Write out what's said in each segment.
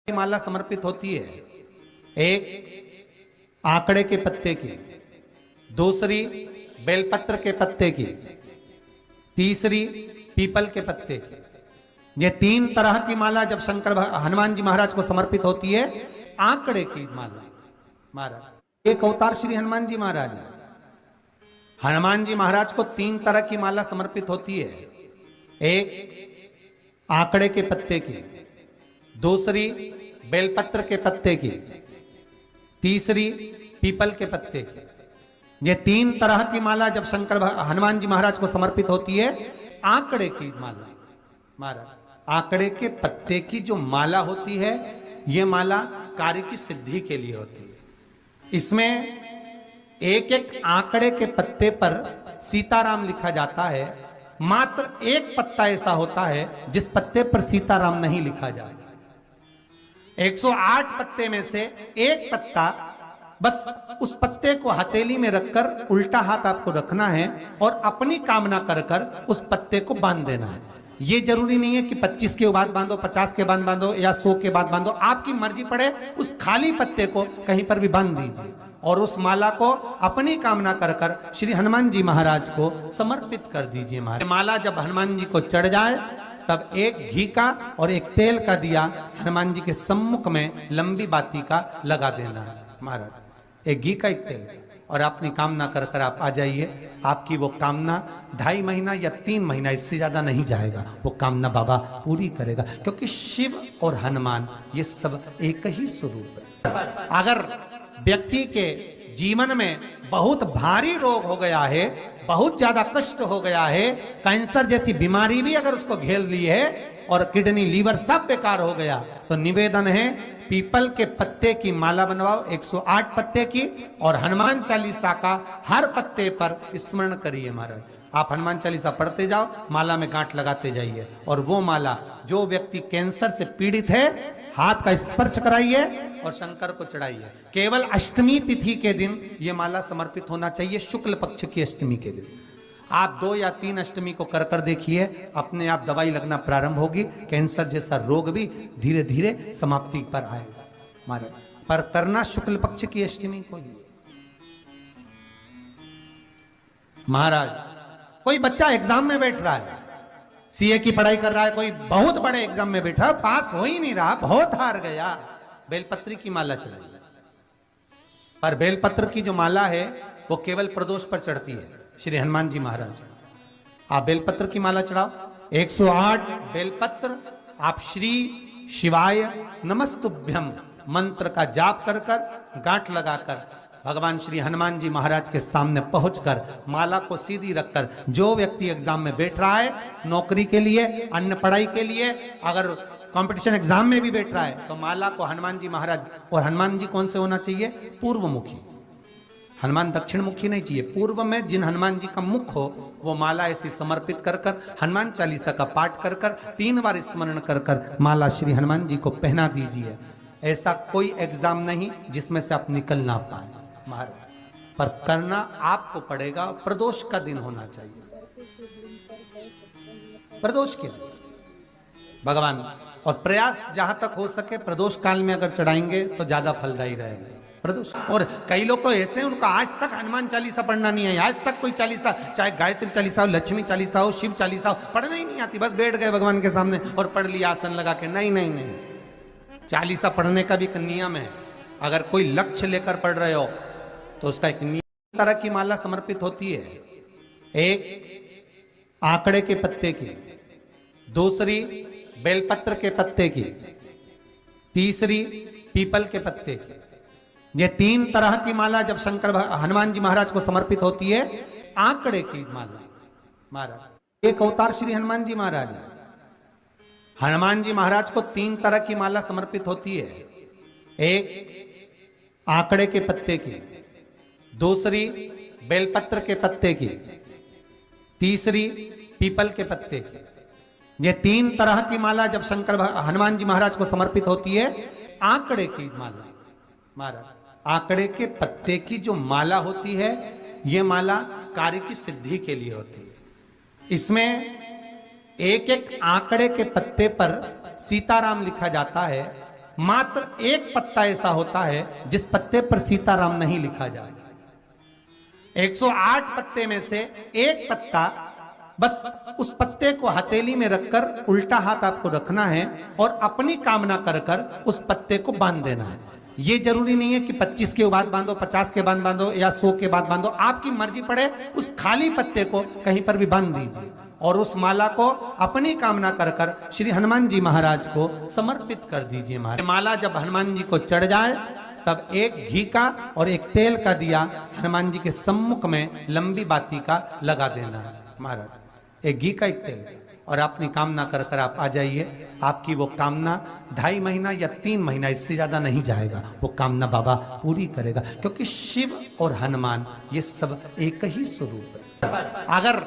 माला समर्पित होती है, एक आंकड़े के पत्ते की, दूसरी बेलपत्र के पत्ते की, तीसरी पीपल के पत्ते की। ये तीन तरह की माला जब हनुमान जी महाराज को समर्पित होती है, आंकड़े की माला महाराज एक अवतार श्री हनुमान जी महाराज है। हनुमान जी महाराज को तीन तरह की माला समर्पित होती है, एक आंकड़े के पत्ते की, दूसरी बेलपत्र के पत्ते की, तीसरी पीपल के पत्ते की। ये तीन तरह की माला जब हनुमान जी महाराज को समर्पित होती है, आंकड़े की माला महाराज आंकड़े के पत्ते की जो माला होती है, ये माला कार्य की सिद्धि के लिए होती है। इसमें एक एक आंकड़े के पत्ते पर सीताराम लिखा जाता है। मात्र एक पत्ता ऐसा होता है जिस पत्ते पर सीताराम नहीं लिखा जाता। 108 पत्ते में से एक पत्ता, बस उस पत्ते को हथेली में रखकर उल्टा हाथ आपको रखना है और अपनी कामना कर कर उस पत्ते को बांध देना है। ये जरूरी नहीं है कि 25 के बाद बांधो, 50 के बाद बांधो या 100 के बाद बांधो, आपकी मर्जी पड़े। उस खाली पत्ते को कहीं पर भी बांध दीजिए और उस माला को अपनी कामना कर कर श्री हनुमान जी महाराज को समर्पित कर दीजिए। माला जब हनुमान जी को चढ़ जाए, तब एक घी का और एक तेल का दिया हनुमान जी के सम्मुख में लंबी बाती का लगा देना है महाराज। एक घी का, एक तेल, और अपनी कामना कर कर आप आ जाइए। आपकी वो कामना 2.5 महीना या 3 महीना, इससे ज्यादा नहीं जाएगा, वो कामना बाबा पूरी करेगा। क्योंकि शिव और हनुमान ये सब एक ही स्वरूप है। अगर व्यक्ति के जीवन में बहुत भारी रोग हो गया है, बहुत ज्यादा कष्ट हो गया है, कैंसर जैसी बीमारी भी अगर उसको घेर ली है और किडनी लीवर सब बेकार हो गया, तो निवेदन है पीपल के पत्ते की माला बनवाओ, 108 पत्ते की, और हनुमान चालीसा का हर पत्ते पर स्मरण करिए महाराज। आप हनुमान चालीसा पढ़ते जाओ, माला में गांठ लगाते जाइए, और वो माला जो व्यक्ति कैंसर से पीड़ित है, हाथ का स्पर्श कराइए और शंकर को चढ़ाइए। केवल अष्टमी तिथि के दिन ये माला समर्पित होना चाहिए, शुक्ल पक्ष की अष्टमी के दिन। आप 2 या 3 अष्टमी को कर कर देखिए, अपने आप दवाई लगना प्रारंभ होगी। कैंसर जैसा रोग भी धीरे धीरे समाप्ति पर आएगा महाराज। पर करना शुक्ल पक्ष की अष्टमी को ही महाराज। कोई बच्चा एग्जाम में बैठ रहा है, सीए की पढ़ाई कर रहा है, कोई बहुत बड़े एग्जाम में बैठा, पास हो ही नहीं रहा, बहुत हार गया, बेलपत्र की माला चढ़ाई। पर बेलपत्र की जो माला है वो केवल प्रदोष पर चढ़ती है श्री हनुमान जी महाराज। आप बेलपत्र की माला चढ़ाओ, 108 बेलपत्र आप श्री शिवाय नमस्तुभ्यम मंत्र का जाप कर कर गांठ लगाकर भगवान श्री हनुमान जी महाराज के सामने पहुंचकर माला को सीधी रखकर, जो व्यक्ति एग्जाम में बैठ रहा है, नौकरी के लिए, अन्य पढ़ाई के लिए, अगर कंपटीशन एग्जाम में भी बैठ रहा है, तो माला को हनुमान जी महाराज, और हनुमान जी कौन से होना चाहिए? पूर्वमुखी। हनुमान दक्षिण मुखी नहीं चाहिए, पूर्व में जिन हनुमान जी का मुख हो वो माला ऐसी समर्पित कर कर हनुमान चालीसा का पाठ कर कर 3 बार स्मरण कर कर माला श्री हनुमान जी को पहना दीजिए। ऐसा कोई एग्जाम नहीं जिसमें से आप निकल ना पाए महाराज, पर करना आपको पड़ेगा। प्रदोष का दिन होना चाहिए, प्रदोष के दिन भगवान, और प्रयास जहां तक हो सके प्रदोष काल में अगर चढ़ाएंगे तो ज्यादा फलदायी रहेगा प्रदोष। और कई लोग तो ऐसे हैं, उनको आज तक हनुमान चालीसा पढ़ना नहीं है, आज तक कोई चालीसा, चाहे गायत्री चालीसा हो, लक्ष्मी चालीसा हो, शिव चालीसा हो, पढ़ना ही नहीं आती। बस बैठ गए भगवान के सामने और पढ़ लिया आसन लगा के। नहीं नहीं नहीं, चालीसा पढ़ने का भी एक नियम है। अगर कोई लक्ष्य लेकर पढ़ रहे हो तो उसका एक नियम। तरह की माला समर्पित होती है, एक आंकड़े के पत्ते की, दूसरी बेलपत्र के पत्ते की, तीसरी पीपल के पत्ते की। ये 3 तरह की माला जब हनुमान जी महाराज को समर्पित होती है, आंकड़े की माला महाराज एक अवतार श्री हनुमान जी महाराज है। हनुमान जी महाराज को 3 तरह की माला समर्पित होती है, एक आंकड़े के पत्ते की, दूसरी बेलपत्र के पत्ते की, तीसरी पीपल के पत्ते की। ये 3 तरह की माला जब हनुमान जी महाराज को समर्पित होती है, आंकड़े की माला महाराज आंकड़े के पत्ते की जो माला होती है, ये माला कार्य की सिद्धि के लिए होती है। इसमें एक एक आंकड़े के पत्ते पर सीताराम लिखा जाता है। मात्र एक पत्ता ऐसा होता है जिस पत्ते पर सीताराम नहीं लिखा जाता। 108 पत्ते में से एक पत्ता, बस उस पत्ते को हथेली में रखकर उल्टा हाथ आपको रखना है और अपनी कामना कर कर उस पत्ते को बांध देना है। ये जरूरी नहीं है कि 25 के बाद बांधो, 50 के बाद बांधो या 100 के बाद बांधो, आपकी मर्जी पड़े। उस खाली पत्ते को कहीं पर भी बांध दीजिए और उस माला को अपनी कामना कर कर श्री हनुमान जी महाराज को समर्पित कर दीजिए। माला जब हनुमान जी को चढ़ जाए तब एक घी का और एक तेल का दिया हनुमान जी के सम्मुख में लंबी बाती का लगा देना है महाराज, एक घी का एक तेल, और अपनी कामना कर कर आप आ जाइए। आपकी वो कामना 2.5 महीना या 3 महीना, इससे ज्यादा नहीं जाएगा, वो कामना बाबा पूरी करेगा, क्योंकि शिव और हनुमान ये सब एक ही स्वरूप है। अगर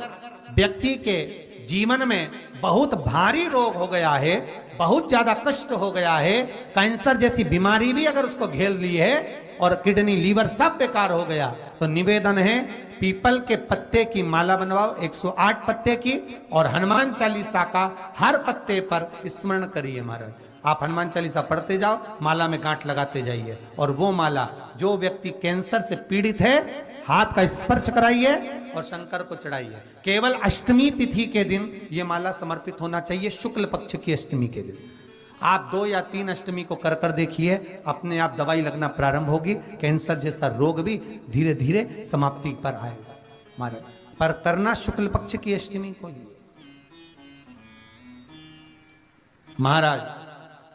व्यक्ति के जीवन में बहुत भारी रोग हो गया है, बहुत ज्यादा कष्ट हो गया है, कैंसर जैसी बीमारी भी अगर उसको घेर ली है और किडनी लीवर सब बेकार हो गया, तो निवेदन है पीपल के पत्ते की माला बनवाओ 108 पत्ते की, और हनुमान चालीसा का हर पत्ते पर स्मरण करिए महाराज। आप हनुमान चालीसा पढ़ते जाओ, माला में गांठ लगाते जाइए, और वो माला जो व्यक्ति कैंसर से पीड़ित है हाथ का स्पर्श कराइए और शंकर को चढ़ाइए। केवल अष्टमी तिथि के दिन ये माला समर्पित होना चाहिए, शुक्ल पक्ष की अष्टमी के दिन। आप 2 या 3 अष्टमी को कर कर देखिए, अपने आप दवाई लगना प्रारंभ होगी, कैंसर जैसा रोग भी धीरे धीरे समाप्ति पर आएगा महाराज। पर करना शुक्ल पक्ष की अष्टमी को ही। महाराज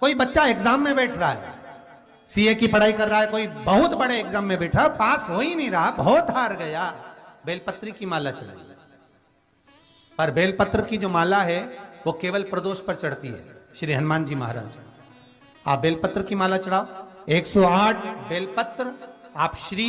कोई बच्चा एग्जाम में बैठ रहा है, सीए की पढ़ाई कर रहा है, कोई बहुत बड़े एग्जाम में बैठा, पास हो ही नहीं रहा, बहुत हार गया, बेलपत्र की माला चढ़ाई। पर बेलपत्र की जो माला है वो केवल प्रदोष पर चढ़ती है श्री हनुमान जी महाराज। आप बेलपत्र की माला चढ़ाओ, 108 बेलपत्र आप श्री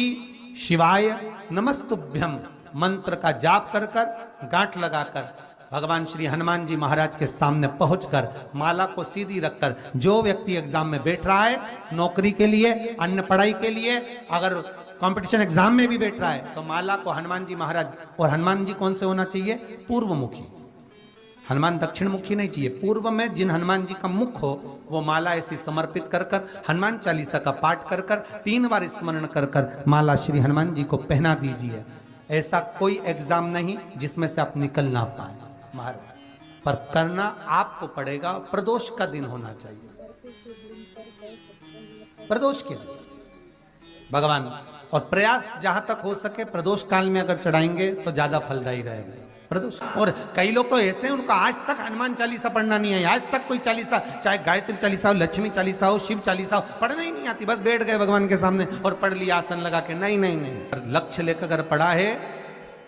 शिवाय नमस्तुभ्यम मंत्र का जाप कर कर गांठ लगाकर भगवान श्री हनुमान जी महाराज के सामने पहुंचकर माला को सीधी रखकर, जो व्यक्ति एग्जाम में बैठ रहा है, नौकरी के लिए, अन्य पढ़ाई के लिए, अगर कंपटीशन एग्जाम में भी बैठ रहा है, तो माला को हनुमान जी महाराज, और हनुमान जी कौन से होना चाहिए? पूर्वमुखी। हनुमान दक्षिण मुखी नहीं चाहिए, पूर्व में जिन हनुमान जी का मुख हो वो माला ऐसी समर्पित कर कर हनुमान चालीसा का पाठ कर कर 3 बार स्मरण कर कर माला श्री हनुमान जी को पहना दीजिए। ऐसा कोई एग्जाम नहीं जिसमें से आप निकल ना पाए महाराज, पर करना आपको पड़ेगा। प्रदोष का दिन होना चाहिए, प्रदोष के दिन भगवान, और प्रयास जहां तक हो सके प्रदोष काल में अगर चढ़ाएंगे तो ज्यादा फलदायी रहेगा प्रदोष। और कई लोग तो ऐसे हैं उनको आज तक हनुमान चालीसा पढ़ना नहीं है, आज तक कोई चालीसा, चाहे गायत्री चालीसा हो, लक्ष्मी चालीसा हो, शिव चालीसा हो, पढ़ना ही नहीं आती, बस बैठ गए भगवान के सामने और पढ़ लिया आसन लगा के। नहीं नहीं नहीं, लक्ष्य लेकर अगर पढ़ा है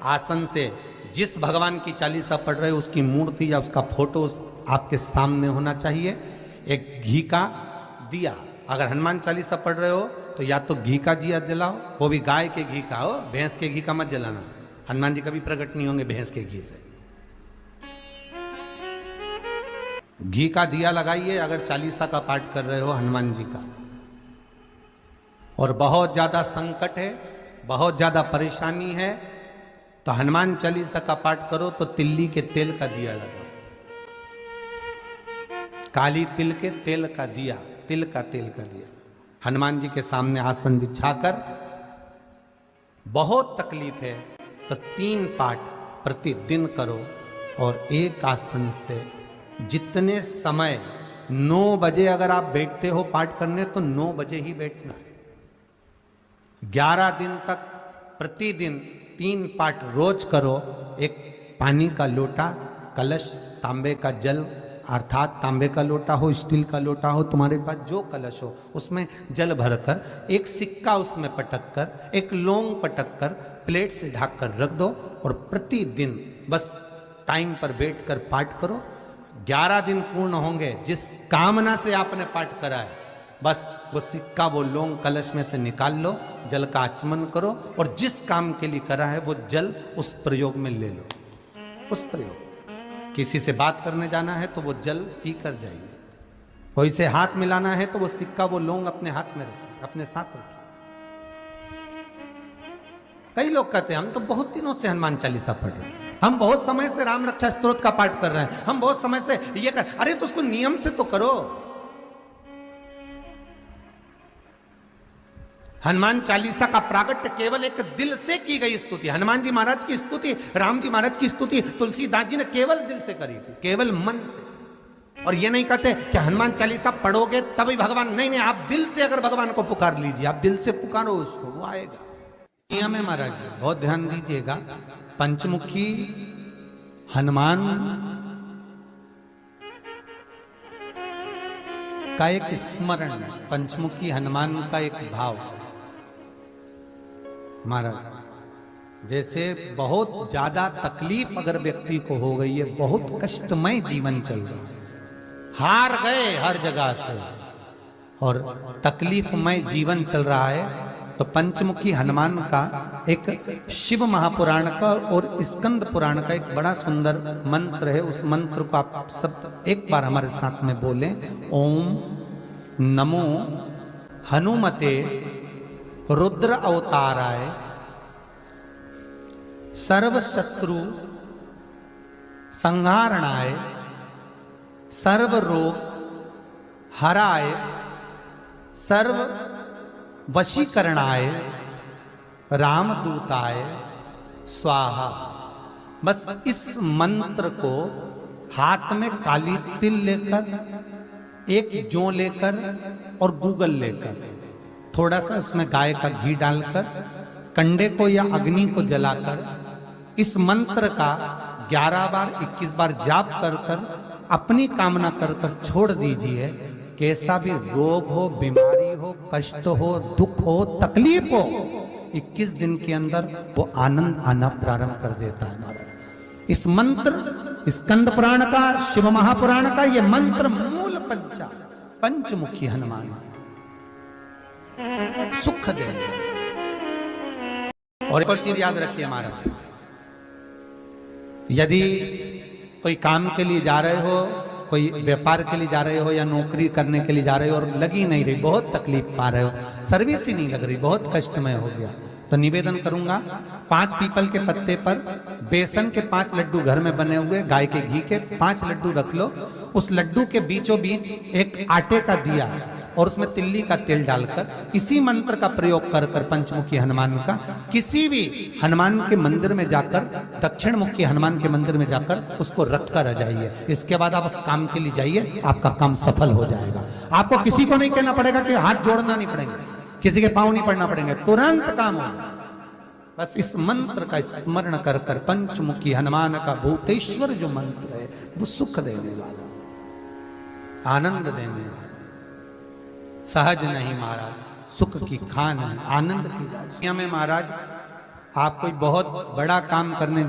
आसन से, जिस भगवान की चालीसा पढ़ रहे हो उसकी मूर्ति या उसका फोटो आपके सामने होना चाहिए। एक घी का दिया, अगर हनुमान चालीसा पढ़ रहे हो तो या तो घी का दिया जलाओ, वो भी गाय के घी का हो, भैंस के घी का मत जलाना, हनुमान जी कभी प्रकट नहीं होंगे भैंस के घी से। घी का दिया लगाइए अगर चालीसा का पाठ कर रहे हो हनुमान जी का। और बहुत ज्यादा संकट है, बहुत ज्यादा परेशानी है, तो हनुमान चालीसा का पाठ करो तो तिल्ली के तेल का दिया लगाओ, काली तिल के तेल का दिया, तिल का तेल का दिया हनुमान जी के सामने आसन बिछाकर। बहुत तकलीफ है तो 3 पाठ प्रतिदिन करो, और एक आसन से जितने समय 9 बजे अगर आप बैठते हो पाठ करने तो 9 बजे ही बैठना है। 11 दिन तक प्रतिदिन 3 पाठ रोज करो। एक पानी का लोटा, कलश, तांबे का जल, अर्थात तांबे का लोटा हो, स्टील का लोटा हो, तुम्हारे पास जो कलश हो उसमें जल भरकर, एक सिक्का उसमें पटक कर, एक लौंग पटक कर प्लेट से ढक कर रख दो, और प्रतिदिन बस टाइम पर बैठकर पाठ करो। 11 दिन पूर्ण होंगे, जिस कामना से आपने पाठ करा है बस वो सिक्का, वो लौंग कलश में से निकाल लो, जल का आचमन करो, और जिस काम के लिए करा है वो जल उस प्रयोग में ले लो। उस प्रयोग, किसी से बात करने जाना है तो वो जल पी कर जाइए, कोई से हाथ मिलाना है तो वो सिक्का, वो लौंग अपने हाथ में रखिए, अपने साथ रखिए। कई लोग कहते हैं हम तो बहुत दिनों से हनुमान चालीसा पढ़ रहे हैं, हम बहुत समय से राम रक्षा स्तोत्र का पाठ कर रहे हैं, हम बहुत समय से ये कर, अरे तो उसको नियम से तो करो। हनुमान चालीसा का प्रागट्य केवल एक दिल से की गई स्तुति। हनुमान जी महाराज की स्तुति, राम जी महाराज की स्तुति तुलसीदास जी ने केवल दिल से करी थी, केवल मन से। और ये नहीं कहते कि हनुमान चालीसा पढ़ोगे तभी भगवान, नहीं नहीं, आप दिल से अगर भगवान को पुकार लीजिए, आप दिल से पुकारो उसको, वो आएगा। नियम है महाराज, बहुत ध्यान दीजिएगा। पंचमुखी हनुमान का एक स्मरण, पंचमुखी हनुमान का एक भाव। महाराज जैसे बहुत ज्यादा तकलीफ अगर व्यक्ति को हो गई है, बहुत कष्टमय जीवन चल रहा है, हार गए हर जगह से और तकलीफमय जीवन चल रहा है, तो पंचमुखी हनुमान का एक शिव महापुराण का और स्कंद पुराण का एक बड़ा सुंदर मंत्र है। उस मंत्र को आप सब एक बार हमारे साथ में बोलें। ओम नमो हनुमते रुद्र अवताराय सर्व शत्रु संहारणाय सर्व रोग हराय सर्व वशीकरणाय रामदूताय स्वाहा। बस इस मंत्र को हाथ में काली तिल लेकर, एक जौ लेकर और गूगल लेकर, थोड़ा सा उसमें गाय का घी डालकर, कंडे को या अग्नि को जलाकर इस मंत्र का 11 बार 21 बार जाप कर कर अपनी कामना कर कर छोड़ दीजिए। कैसा भी रोग हो, बीमारी हो, कष्ट हो, दुख हो, तकलीफ हो, 21 दिन के अंदर वो आनंद आना प्रारंभ कर देता है महाराज। इस मंत्र, स्कंद पुराण का, शिव महापुराण का ये मंत्र मूल पंचमुखी हनुमान सुख देंगे। और एक और चीज याद रखिए महाराज, यदि कोई काम के लिए जा रहे हो, कोई व्यापार के लिए जा रहे हो या नौकरी करने के लिए जा रहे हो और लगी नहीं रही, बहुत तकलीफ पा रहे हो, सर्विस ही नहीं लग रही, बहुत कष्टमय हो गया, तो निवेदन करूंगा 5 पीपल के पत्ते पर बेसन के 5 लड्डू घर में बने हुए, गाय के घी के 5 लड्डू रख लो। उस लड्डू के बीचों बीच एक आटे का दिया और उसमें तिल्ली का तेल डालकर इसी मंत्र का प्रयोग कर कर पंचमुखी हनुमान का किसी भी हनुमान के मंदिर में जाकर, दक्षिण मुखी हनुमान के मंदिर में जाकर उसको रख कर आ जाइए। इसके बाद आप उस काम के लिए जाइए, आपका काम सफल हो जाएगा। आपको किसी को नहीं कहना पड़ेगा कि हाथ जोड़ना नहीं पड़ेंगे, किसी के पांव नहीं पड़ना पड़ेंगे, तुरंत काम होगा। बस इस मंत्र का स्मरण कर कर पंचमुखी हनुमान का भूतेश्वर जो मंत्र है वो सुख देने वाला, आनंद देने वाला, सहज नहीं महाराज, सुख की खान है, आनंद की राशि में महाराज। आप कोई बहुत बड़ा काम करने जा